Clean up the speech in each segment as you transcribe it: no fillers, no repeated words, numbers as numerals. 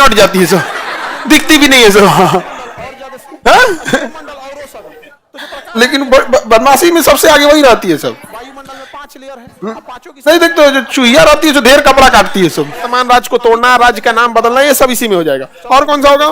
हट जाती है सब, दिखती भी नहीं है सब। लेकिन बदमाशी में सबसे आगे वही रहती है सब। वायुमंडल में 5 लेयर है, पांचों की नहीं देखते हो, जो चूहिया रहती है जो ढेर कपड़ा काटती है सब। समान राज्य को तोड़ना, राज्य का नाम बदलना, ये सब इसी में हो जाएगा। और कौन सा होगा?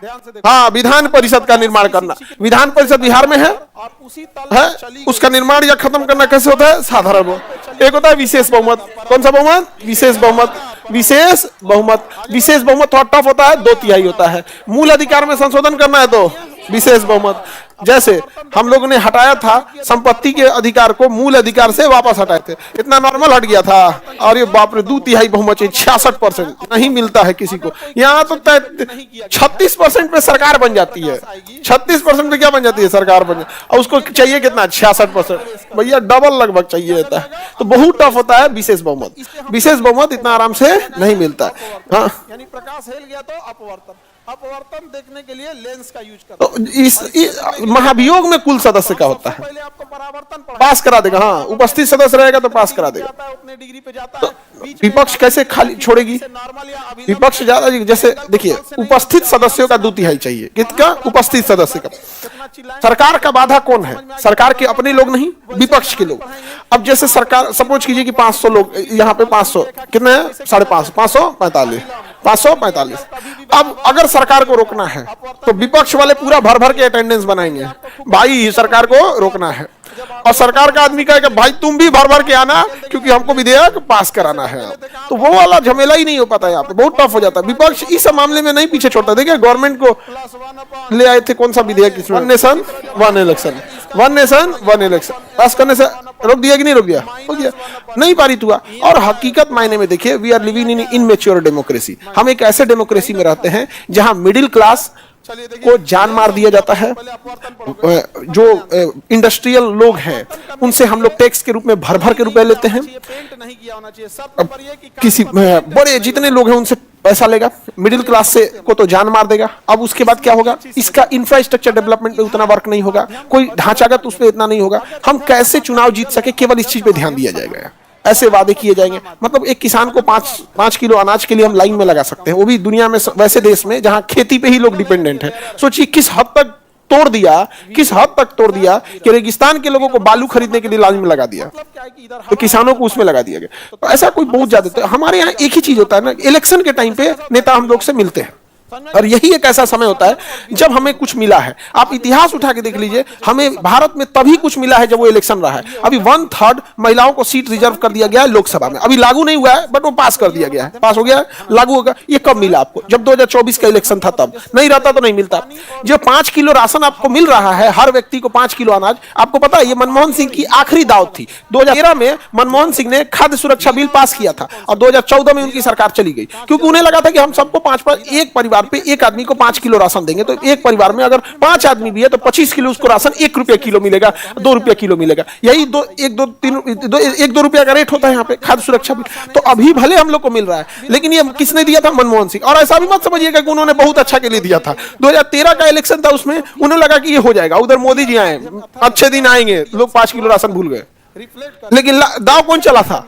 ध्यान से देखो। हाँ, विधान परिषद का निर्माण करना। विधान परिषद बिहार में है, और उसी तल है? चली उसका निर्माण या खत्म करना कैसे होता है? साधारण बहुमत। एक होता है विशेष बहुमत। कौन सा बहुमत? विशेष बहुमत। विशेष बहुमत, विशेष बहुमत थोड़ा टफ होता है, 2/3 होता है। मूल अधिकार में संशोधन करना है तो विशेष बहुमत। जैसे हम लोगों ने हटाया था संपत्ति के अधिकार को, मूल अधिकार से वापस हटाए थे, इतना नॉर्मल हट गया था। और ये बाप रे, 2/3 बहुमत चाहिए, 66% नहीं मिलता है किसी को। यहाँ तो 36% पे सरकार बन जाती है। 36% पे क्या बन जाती है? सरकार बन जाती है। और उसको चाहिए कितना? 66%। भैया डबल लगभग चाहिए होता है। तो बहुत टफ होता है विशेष बहुमत। विशेष बहुमत इतना आराम से नहीं मिलता है। हाँ, यानी प्रकाश हिल गया तो अपवर्तन, अपवर्तन देखने के लिए लेंस का यूज करते तो इस महाभियोग में कुल सदस्य का होता है, पहले आपको परावर्तन पास करा देगा। हाँ, उपस्थित सदस्य रहेगा तो पास करा देगा। जाता है, उतने डिग्री पे जाता तो है, बीच में विपक्ष कैसे खाली छोड़ेगी? नॉर्मल या अभिनव विपक्ष ज्यादा, जैसे देखिए, उपस्थित सदस्यों का 2/3 चाहिए। किसका? उपस्थित सदस्य का। कितना चिल्लाएं? सरकार का बाधा कौन है? सरकार के अपने लोग नहीं, विपक्ष के लोग। अब जैसे सरकार, सपोज कीजिए कि 500 लोग, यहाँ पे 500 कितने हैं? 550, 545, 545। अब अगर सरकार को रोकना है तो विपक्ष वाले पूरा भर भर के अटेंडेंस बनाएंगे, भाई सरकार को रोकना है। और सरकार का आदमी कहेगा भाई तुम भी भर भर के आना, क्योंकि हमको विधेयक पास कराना है। तो वो वाला झमेला ही नहीं हो पाता, यहाँ पे बहुत टफ हो जाता है। विपक्ष इस मामले में नहीं पीछे छोड़ता। देखिए गवर्नमेंट को ले आए थे, कौन सा विधेयक इसमें? 1 नेशन 1 इलेक्शन, 1 नेशन 1 इलेक्शन पास करने से रोक दिया कि नहीं रोक दिया? हो गया, नहीं पारित हुआ। और हकीकत मायने में देखिए, we are living in immature democracy. हम एक ऐसे डेमोक्रेसी में रहते हैं जहां मिडिल क्लास को जान मार दिया जाता है। जो इंडस्ट्रियल लोग हैं उनसे हम लोग टैक्स के रूप में भर भर के रुपए लेते हैं। पेंट नहीं किया होना चाहिए, सब पर ये कि किसी बड़े जितने लोग हैं उनसे पैसा लेगा, मिडिल क्लास से को तो जान मार देगा। अब उसके बाद क्या होगा? इसका इंफ्रास्ट्रक्चर डेवलपमेंट पे उतना वर्क नहीं होगा, कोई ढांचागत उस पर इतना नहीं होगा। हम कैसे चुनाव जीत सके, केवल इस चीज पे ध्यान दिया जाएगा। ऐसे वादे किए जाएंगे। मतलब एक किसान को 5 किलो अनाज के लिए हम लाइन में लगा सकते हैं, वो भी दुनिया में वैसे देश में जहां खेती पे ही लोग डिपेंडेंट है। सोचिए किस हद तक तोड़ दिया, किस हद तक तोड़ दिया कि रेगिस्तान के लोगों को बालू खरीदने के लिए लाइन में लगा दिया, तो किसानों को उसमें लगा दिया गया। तो ऐसा कोई बहुत ज्यादा, तो हमारे यहाँ एक ही चीज होता है ना, इलेक्शन के टाइम पे नेता हम लोग से मिलते हैं। और यही एक ऐसा समय होता है जब हमें कुछ मिला है। आप इतिहास उठा के देख लीजिए, हमें भारत में तभी कुछ मिला है जब वो इलेक्शन रहा है। अभी 1/3 महिलाओं को सीट रिजर्व कर दिया गया है लोकसभा में। अभी लागू नहीं हुआ है, बट वो पास कर दिया गया है, पास हो गया है, लागू होगा। ये कब मिला आपको? जब 2024 का इलेक्शन था तब। नहीं रहता तो नहीं मिलता। जो 5 किलो राशन आपको मिल रहा है, हर व्यक्ति को 5 किलो अनाज, आपको पता है ये मनमोहन सिंह की आखिरी दावत थी। 2013 में मनमोहन सिंह ने खाद्य सुरक्षा बिल पास किया था और 2014 में उनकी सरकार चली गई, क्योंकि उन्हें लगा था कि हम सबको 5 एक परिवार पे एक आदमी को 5 किलो राशन देंगे। तो एक परिवार में अगर 5 आदमी भी है तो 25 किलो उसको राशन 1 रुपया किलो मिलेगा, 2 रुपया किलो मिलेगा। यही 1-2 रुपया का रेट होता है यहाँ पे खाद्य सुरक्षा बिल। तो अभी भले हम लोग को मिल रहा है, लेकिन ये किसने दिया था? मनमोहन सिंह। और ऐसा भी मत समझिएगा कि उन्होंने बहुत अच्छा के लिए दिया था। 2013 का इलेक्शन था, उसमें उन्हें लगा कि ये हो जाएगा, उधर मोदी जी आए, अच्छे दिन आएंगे, लोग 5 किलो राशन भूल गए। लेकिन दाव कौन चला था?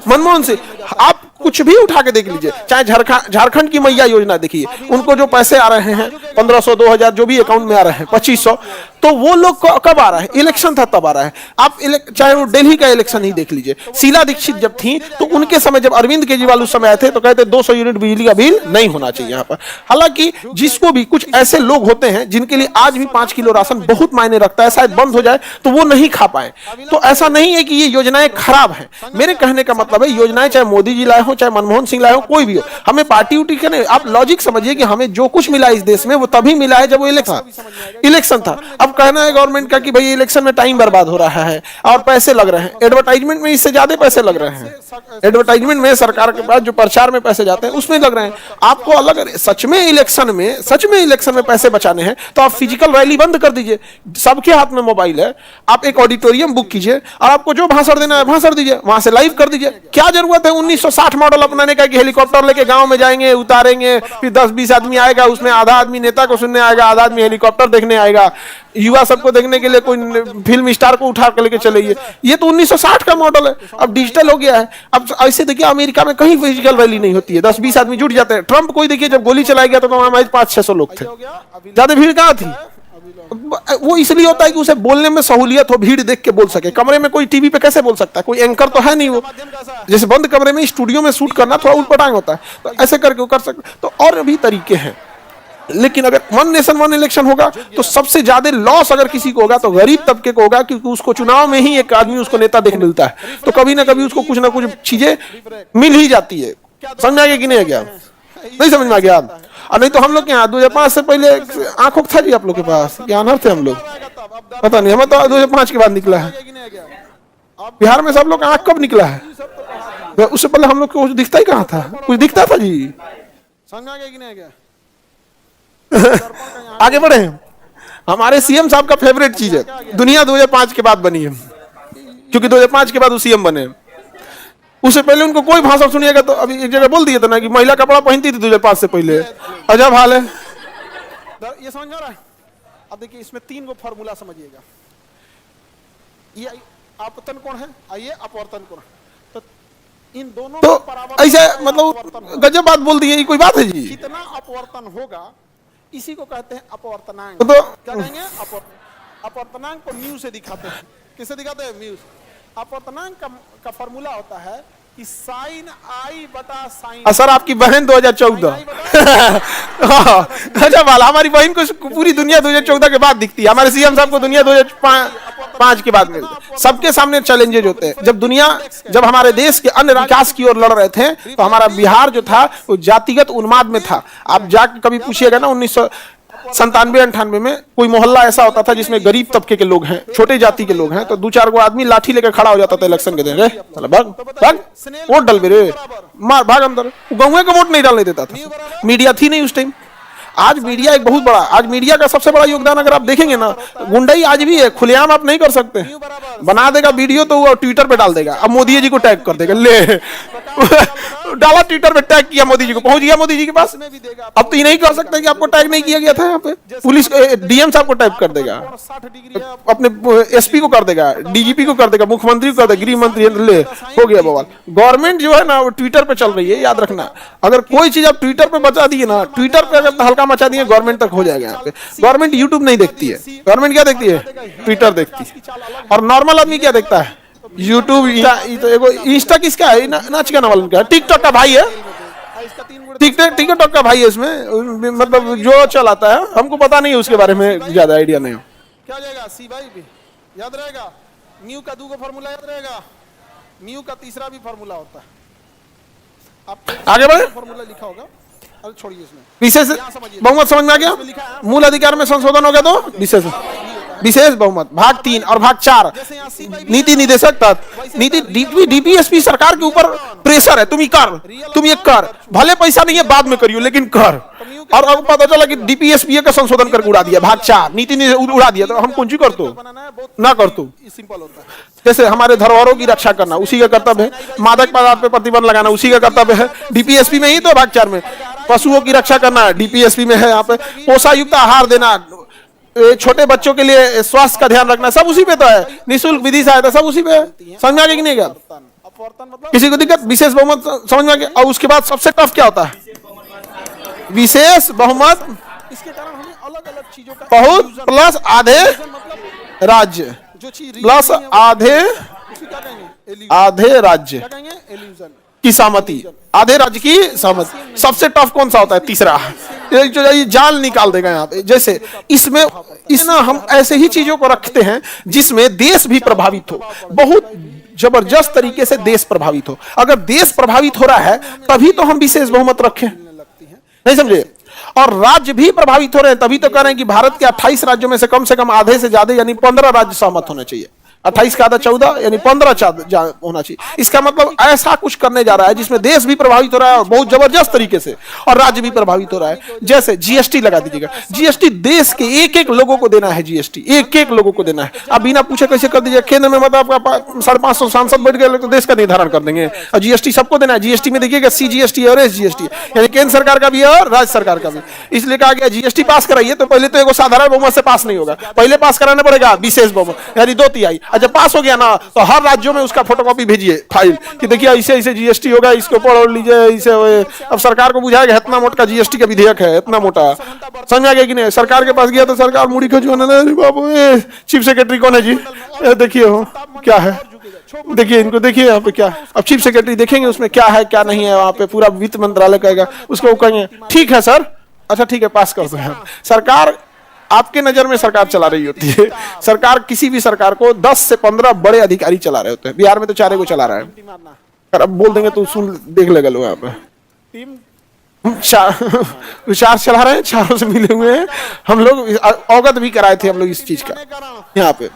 मनमोहन सिंह। आप कुछ भी उठा के देख लीजिए, चाहे झारखंड की मैया योजना देखिए, उनको जो पैसे आ रहे हैं 1500 2000 जो भी अकाउंट में आ रहे हैं, 2500, तो वो लोग कब आ रहा है? इलेक्शन था तब आ रहा है। आप चाहे वो दिल्ली का इलेक्शन ही देख लीजिए, शीला दीक्षित जब थी तो उनके समय, जब अरविंद केजरीवाल उस समय आए थे तो कहते 200 यूनिट बिजली का बिल नहीं होना चाहिए यहाँ पर। हालांकि जिसको भी, कुछ ऐसे लोग होते हैं जिनके लिए आज भी 5 किलो राशन बहुत मायने रखता है, शायद बंद हो जाए तो वो नहीं खा पाए। तो ऐसा नहीं है कि ये योजनाएं खराब हैं। मेरे कहने का मतलब है, योजनाएं चाहे मोदी जी लाए हो, चाहे मनमोहन सिंह लाए हो, कोई भी हो, हमें पार्टी उटी के नहीं। आप लॉजिक समझिए कि हमें जो कुछ मिला इस देश में वो तभी मिला है जब वो इलेक्शन था। अब कहना है गवर्नमेंट का कि भाई इलेक्शन में टाइम बर्बाद हो रहा है और पैसे लग रहे हैं, एडवर्टाइजमेंट में इससे ज्यादा पैसे लग रहे हैं। एडवर्टाइजमेंट में सरकार के पास जो प्रचार में पैसे जाते हैं उसमें लग रहे हैं। आपको अलग, सच में इलेक्शन में पैसे बचाने हैं तो आप फिजिकल रैली बंद कर दीजिए। सबके हाथ में मोबाइल है, आप एक ऑडिटोरियम बुक कीजिए और आपको जो भाषण देना है भाषण दीजिए, वहां से लाइव कर दीजिए। क्या जरूरत है 1960 मॉडल अपनाने का कि हेलीकॉप्टर लेके गांव में जाएंगे, उतारेंगे, फिर 10-20 आदमी आएगा, उसमें आधा आदमी नेता को सुनने आएगा, आधा आदमी हेलीकॉप्टर देखने आएगा। युवा सबको देखने के लिए कोई फिल्म स्टार को उठा कर लेके चले गए। ये तो 1960 का मॉडल है, अब डिजिटल हो गया है। अब ऐसे देखिए अमेरिका में कहीं फिजिकल रैली नहीं होती है, 10-20 आदमी जुट जाते हैं। ट्रंप कोई देखिए जब गोली चलाया गया तो वहां 500-600 लोग थे, ज्यादा भीड़ कहाँ थी। वो इसलिए होता है कि उसे बोलने में सहूलियत हो, भीड़ देख के बोल सके। कमरे में कोई टीवी पे कैसे बोल सकता है, कोई एंकर तो है नहीं। वो जैसे बंद कमरे में स्टूडियो में शूट करना थोड़ा उटपटांग होता है, तो ऐसे करके वो कर सकते। तो और भी तरीके हैं, लेकिन अगर वन नेशन वन इलेक्शन होगा तो सबसे ज्यादा लॉस अगर किसी को होगा तो गरीब तबके को होगा, क्योंकि उसको चुनाव में ही एक आदमी उसको नेता देखने मिलता है, तो कभी ना कभी उसको कुछ ना कुछ चीजें मिल ही जाती है। समझ में आ गया कि नहीं आ गया? नहीं समझ में आ गया? और नहीं तो हम लोग के यहाँ 2005 से पहले आंखों था जी आप लोग के पास, क्या अनर थे हम लोग, पता नहीं। हमें तो 2005 के बाद निकला है बिहार में। सब लोग आंख कब निकला है? उससे पहले हम लोग को दिखता ही कहाँ था, कुछ दिखता था जी। समझ आ गया कि नहीं आ गया? आगे बढ़े। हमारे सीएम साहब का फेवरेट चीज है, दुनिया 2005 के बाद बनी है, क्योंकि 2005 के बाद वो सीएम बने। उससे पहले उनको कोई भाषण सुनिएगा तो अभी एक जगह बोल दिया था ना कि महिला कपड़ा पहनती थी 2005 से पहले। अजब हाल है। ये समझ आ रहा है? अब देखिए इसमें 3 गो फॉर्मूला समझिएगा। ये आपतन कोण है, आइए अपवर्तन कोण। तो इन दोनों तो ऐसे मतलब गजब बात बोल दी है, ये कोई बात है जी? जितना अपवर्तन होगा इसी को कहते हैं अपवर्तनांक। तो क्या कहेंगे? अपवर्तनांक को म्यू से दिखाते हैं। किससे दिखाते हैं? म्यू। अपवर्तनांक का फॉर्मूला होता है कि साइन आई बटा साइन। सर आपकी बहन 2014 अच्छा वाला, हमारी बहन को पूरी दुनिया 2014 के बाद दिखती है, हमारे सीएम साहब को दुनिया 2005 के बाद मिलती। सबके सामने चैलेंजेज होते हैं। जब हमारे देश के अन्य विकास की ओर लड़ रहे थे तो हमारा बिहार जो था वो जातिगत उन्माद में था। आप जाके कभी पूछिएगा ना 1997-98 में कोई मोहल्ला ऐसा होता था जिसमें गरीब तबके के लोग हैं, छोटे जाति के लोग हैं, तो 2-4 गो आदमी लाठी लेकर खड़ा हो जाता था इलेक्शन के दिन। रे भाग वोट डाल रे, मार भाग अंदर। गाँव का वोट नहीं डालने देता था, मीडिया थी नहीं उस टाइम। आज मीडिया एक बहुत बड़ा, आज मीडिया का सबसे बड़ा योगदान अगर आप देखेंगे ना, गुंडाई आज भी है, खुलेआम आप नहीं कर सकते। बना देगा वीडियो तो वो ट्विटर पे डाल देगा, अब मोदी जी को टैग कर देगा, ले डाला ट्विटर पे, टैग किया मोदी जी को, पहुंच गया मोदी जी के पास। अब तो ये नहीं कर सकते कि आपको टैग नहीं किया गया था। यहाँ पे पुलिस डीएम साहब को टैग कर देगा, अपने एसपी को कर देगा, डीजीपी को कर देगा, मुख्यमंत्री को कर देगा, गृह मंत्री, ले हो गया बवाल। गवर्नमेंट जो है ना वो ट्विटर पे चल रही है, याद रखना। अगर कोई चीज आप ट्विटर पे बचा दिए ना, ट्विटर पे अगर हल्का मचा दिए, गवर्नमेंट तक हो जाएगा। यहाँ पे गवर्नमेंट यूट्यूब नहीं देखती है, गवर्नमेंट क्या देखती है? ट्विटर देखती है। और नॉर्मल आदमी क्या देखता है? यूट्यूब, इंस्टा किसका है? नाच गाना वाला का, टिकटॉक का भाई है, टिकटॉक का भाई है इसमें, मतलब जो चलाता है। हमको पता नहीं है उसके बारे में, ज्यादा आइडिया नहीं हो। क्या जाएगा? सी बाई भी याद रहेगा, म्यू का 2 फॉर्मूला याद रहेगा, म्यू का तीसरा भी फॉर्मूला होता है। आप आगे बढ़े, फॉर्मूला लिखा होगा, अरे छोड़िए इसमें। विशेष बहुमत समझ में आ गया? मूल अधिकार में संशोधन हो गया तो विशेष बहुमत भाग 3 और भाग 4, नीति निदेशक तत्व, नीति डीपीएसपी सरकार के ऊपर प्रेशर है, तुम ही कर, तुम ये कर, भले पैसा नहीं है बाद में करियो लेकिन कर। और अब पता चला कि डीपीएसपी का संशोधन करके उड़ा दिया, भाग 4 नीति उड़ा दिया, तो हम कौन सी कर तो ना कर तो। सिंपल होता है। जैसे हमारे धरोहरों की रक्षा करना उसी का कर्तव्य है, मादक पदार्थ पे प्रतिबंध लगाना उसी का कर्तव्य है, डीपीएसपी में ही तो भाग 4 में। पशुओं की रक्षा करना डीपीएसपी में है, यहाँ पे पोषायुक्त आहार देना, छोटे बच्चों के लिए स्वास्थ्य का ध्यान रखना, सब उसी पे तो है, निःशुल्क विधि सहायता सब उसी पे है। समझ में आ गया कि नहीं गया? किसी को दिक्कत? विशेष बहुमत समझ में आ गया? और उसके बाद सबसे टफ क्या होता है? विशेष बहुमत, इसके कारण हमें अलग-अलग चीजों का बहुत प्लस आधे राज्य, जो चीज प्लस आधे राज्य की सहमति, आधे राज्य की सहमति। सबसे टफ कौन सा होता है? तीसरा, ये जाल निकाल देगा यहाँ पे। जैसे इसमें हम ऐसे ही चीजों को रखते हैं जिसमें देश भी प्रभावित हो, बहुत जबरदस्त तरीके से देश प्रभावित हो। अगर देश प्रभावित हो रहा है तभी तो हम विशेष बहुमत रखें, नहीं समझे? और राज्य भी प्रभावित हो रहे हैं तभी तो कह रहे हैं कि भारत के 28 राज्यों में से कम आधे से ज्यादा यानी 15 राज्य सहमत होने चाहिए। 28 का आधा 14 यानी 15 होना चाहिए। इसका मतलब ऐसा कुछ करने जा रहा है जिसमें देश भी प्रभावित हो रहा है और बहुत जबरदस्त तरीके से, और राज्य भी प्रभावित हो रहा है। जैसे जीएसटी लगा दीजिएगा, जीएसटी देश के एक एक लोगों को देना है, जीएसटी एक एक लोगों को देना है। अब बिना पूछे कैसे कर दीजिए? केंद्र में मतलब आपका 550 सांसद बैठ गए तो देश का निर्धारण कर देंगे, और जीएसटी सबको देना है। जीएसटी में देखिएगा सीजीएसटी और एसजीएसटी, यानी केंद्र सरकार का भी है और राज्य सरकार का भी। इसलिए कहा गया जीएसटी पास कराइए तो पहले तो एगो साधारण बहुमत से पास नहीं होगा, पहले पास कराना पड़ेगा विशेष बहुमत, यानी 2/3। और जब पास हो गया ना तो हर राज्यों में उसका फोटोकॉपी भेजिए फाइल कि देखिए ऐसे ऐसे जीएसटी होगा, इसको पढ़ लीजिए, इसे। अब सरकार को बुझाएगा इतना मोटा जीएसटी का विधेयक है, इतना मोटा, समझा गया कि नहीं? सरकार के पास गया तो सरकार मुड़ी खजुआने लगी, बाबू चीफ सेक्रेटरी कौन है जी, देखिए हो क्या है, देखिए इनको, देखिए यहाँ पे क्या। अब चीफ सेक्रेटरी देखेंगे उसमें क्या है क्या नहीं है, वहां पे पूरा वित्त मंत्रालय कहेगा, उसको वो कहेंगे ठीक है सर, अच्छा ठीक है पास कर दो। सरकार आपके नजर में सरकार चला रही होती है। सरकार, किसी भी सरकार को 10 से 15 बड़े अधिकारी चला रहे होते हैं। बिहार में तो 4 को चला रहा है, अब बोल देंगे तो सुन देख लेगा लोग। यहाँ पे 4 चला रहे हैं, 4 से मिले हुए हैं। हम लोग अवगत भी कराए थे हम लोग इस चीज का। यहाँ पे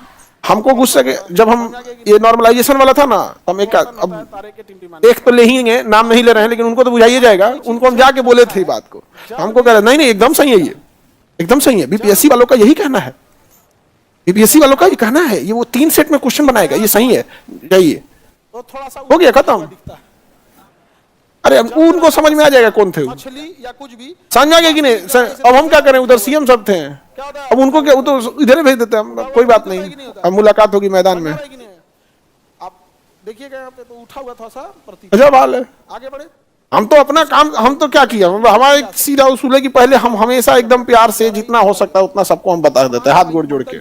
हमको गुस्सा के जब हम ये नॉर्मलाइजेशन वाला था ना, हम एक तो ले ही गए, नाम नहीं ले रहे हैं, लेकिन उनको तो बुझाइए जाएगा। उनको हम जाके बोले थे बात को, हमको कह रहे नहीं नहीं एकदम सही है, ये एकदम सही है। बीपीएससी वालों का यही कहना है, बीपीएससी वालों का ये कहना है, ये वो 3 सेट में क्वेश्चन बनाएगा, ये सही है, जाइए हो गया खत्म। अरे उनको समझ में आ जाएगा कौन थे, या कुछ भी समझ आ गया कि नहीं? अब हम क्या करें, उधर सीएम सब थे, अब उनको क्या, वो तो इधर ही भेज देते हैं, कोई बात नहीं, अब मुलाकात होगी मैदान में। आप देखिएगा यहाँ पे तो उठा हुआ था सा प्रतीक। अच्छा बाल है, आगे बढ़े। हम तो अपना काम, हम तो क्या किया, हमारा एक सीधा उसूल है कि पहले हम हमेशा एकदम प्यार से जितना हो सकता है उतना सबको हम बता देते हैं, हाथ गोड़ जोड़ के।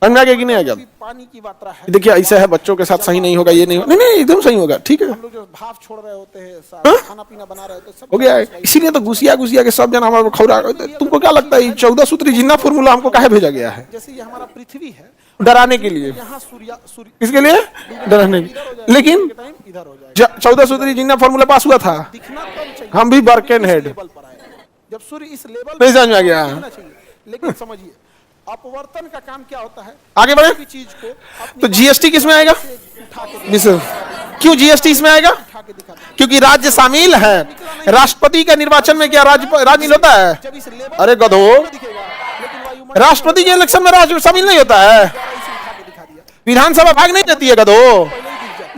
समझ आ गया कि नहीं आ गया? पानी की मात्रा है, देखिए ऐसा है, बच्चों के साथ सही नहीं होगा, ये नहीं होगा, नहीं नहीं एकदम सही होगा, ठीक है। हम लोग जो भाप छोड़ रहे होते हैं, खाना पीना बना रहे होते हैं, सब हो गया है। इसीलिए तो घुसिया के सब जन हमारे खौरा। तुमको क्या लगता है 14 सूत्री जिन्ना फॉर्मूला हमको काहे भेजा गया है? जैसे ये हमारा पृथ्वी है, डराने के लिए, यहाँ सूर्य किसके लिए? डराने के लिए। लेकिन इधर हो जाएगा, 14 सूत्री जिन्ना फॉर्मूला पास हुआ था, दिखना कम चाहिए, हम भी बर्केन हेड, लेवल पर आए। जब सूर्य इस लेवल नहीं समझ में आ गया। दिखना चाहिए, लेकिन समझिए अपवर्तन का काम क्या होता है, आगे बढ़े किसी चीज को अपनी तो जीएसटी किस में आएगा? उठा के क्यों जीएसटी इसमें आएगा? दिखाते हैं। क्योंकि राज्य शामिल है। राष्ट्रपति का निर्वाचन में क्या राज्य होता है? जब इस लेवल अरे गधो, दिखेगा, लेकिन वायुमंडल राष्ट्रपति के इलेक्शन में राज्य शामिल नहीं होता है। इसे उठा के दिखा दिया, विधानसभा भाग नहीं देती है गधो,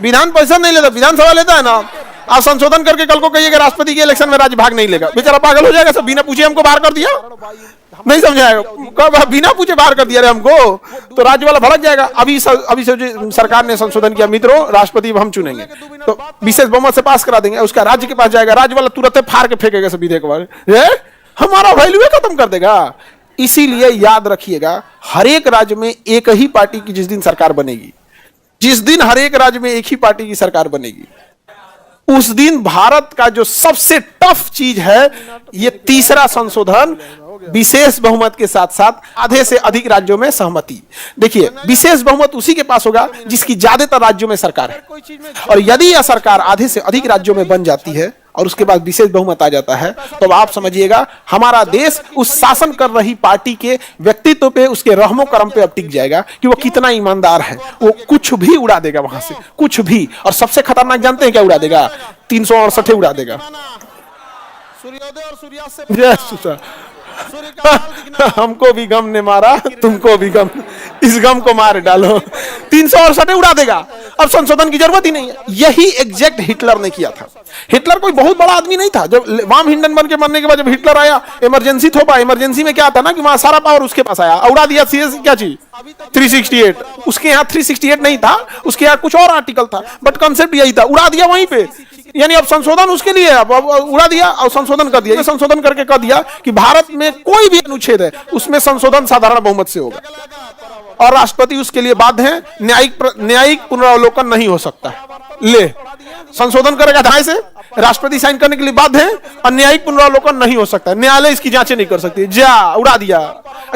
विधान परिषद नहीं लेता, विधानसभा लेता है ना। आप संशोधन करके कल को कहिएगा राष्ट्रपति के इलेक्शन में राज्य भाग नहीं लेगा, बेचारा पागल हो जाएगा। सब बिना पूछे हमको बाहर कर दिया, नहीं समझाएगा कब, बिना पूछे बाहर कर दिया रे हमको, तो राज्य वाला भड़क जाएगा। अभी से जो सरकार ने संशोधन किया मित्रों, राष्ट्रपति हम चुनेंगे तो विशेष बहुमत से पास करा देंगे, उसका राज्य के पास जाएगा, राज्य वाला तुरंत फाड़ के फेंकेगा सब विधेयक वाले, हमारा वैल्यू खत्म कर देगा। इसीलिए याद रखिएगा, हर एक राज्य में एक ही पार्टी की जिस दिन सरकार बनेगी, जिस दिन हर एक राज्य में एक ही पार्टी की सरकार बनेगी, उस दिन भारत का जो सबसे टफ चीज है, ये तीसरा संशोधन, विशेष बहुमत के साथ साथ आधे से अधिक राज्यों में सहमति। देखिए विशेष बहुमत उसी के पास होगा जिसकी ज्यादातर राज्यों में सरकार है, और यदि यह सरकार आधे से अधिक राज्यों में बन जाती है और उसके बाद विशेष बहुमत आ जाता है, तो आप समझिएगा हमारा देश उस शासन कर रही पार्टी के व्यक्तित्व पे, उसके रहमो कर्म पे अब टिक जाएगा कि वो कितना ईमानदार है। वो कुछ भी उड़ा देगा वहां से, कुछ भी। और सबसे खतरनाक जानते हैं क्या उड़ा देगा? 368 उड़ा देगा। सूर्योदय और सूर्यास्त से हमको भी गम ने मारा, तुमको भी गम, इस गम को मार डालो। 368 उड़ा देगा, अब संशोधन की जरूरत ही नहीं है। यही एग्जैक्ट हिटलर ने किया था। हिटलर कोई बहुत बड़ा आदमी नहीं था। जब वाम हिंडनबर्ग के मरने के बाद जब हिटलर आया, इमरजेंसी थोपा, इमरजेंसी में क्या था ना कि वहां सारा पावर उसके पास आया, उड़ा दिया क्या चीज 368। उसके यहाँ 368 नहीं था, उसके यहाँ कुछ और आर्टिकल था, बट कंसेप्ट यही था, उड़ा दिया वहीं पे। यानी अब संशोधन उसके लिए, अब उड़ा दिया और संशोधन कर दिया। संशोधन करके कह दिया कि भारत में कोई भी अनुच्छेद है उसमें संशोधन साधारण बहुमत से होगा, और राष्ट्रपति उसके लिए बाध्य है। न्यायिक पुनरावलोकन नहीं हो सकता। ले संशोधन करेगा ढाई से, राष्ट्रपति साइन करने के लिए बाध्य है, और न्यायिक पुनरावलोकन नहीं हो सकता, न्यायालय इसकी जांचें नहीं कर सकती। जा उड़ा दिया,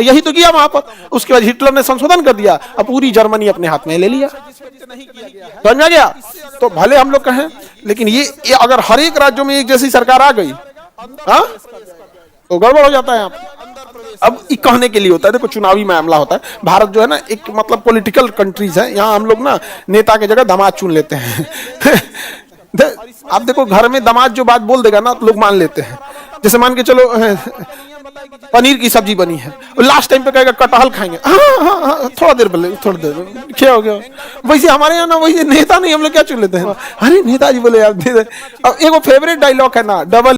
यही तो किया वहां पर। उसके बाद हिटलर ने संशोधन कर दिया, अब पूरी जर्मनी अपने हाथ में ले लिया। समझ में आ गया? तो भले हम लोग कहें, लेकिन ये अगर हर एक राज्यों में एक जैसी सरकार आ गई, हाँ, तो गड़बड़ हो जाता है यहाँ। अब ये कहने के लिए होता है, देखो चुनावी मामला होता है, भारत जो है ना एक मतलब पॉलिटिकल कंट्रीज है, यहाँ हम लोग ना नेता की जगह दामाद चुन लेते हैं। आप देखो घर में दामाद जो बात बोल देगा ना तो लोग मान लेते हैं। जैसे मान के चलो पनीर की सब्जी बनी है, लास्ट टाइम पे कहेगा कटहल खाएंगे, हाँ, थोड़ा देर बोले, थोड़ी देर क्या हो गया। वैसे हमारे यहाँ ना वैसे नेता नहीं, हम लोग क्या चुन लेते हैं, अरे नेताजी बोले यार। अब एक फेवरेट डायलॉग है ना, डबल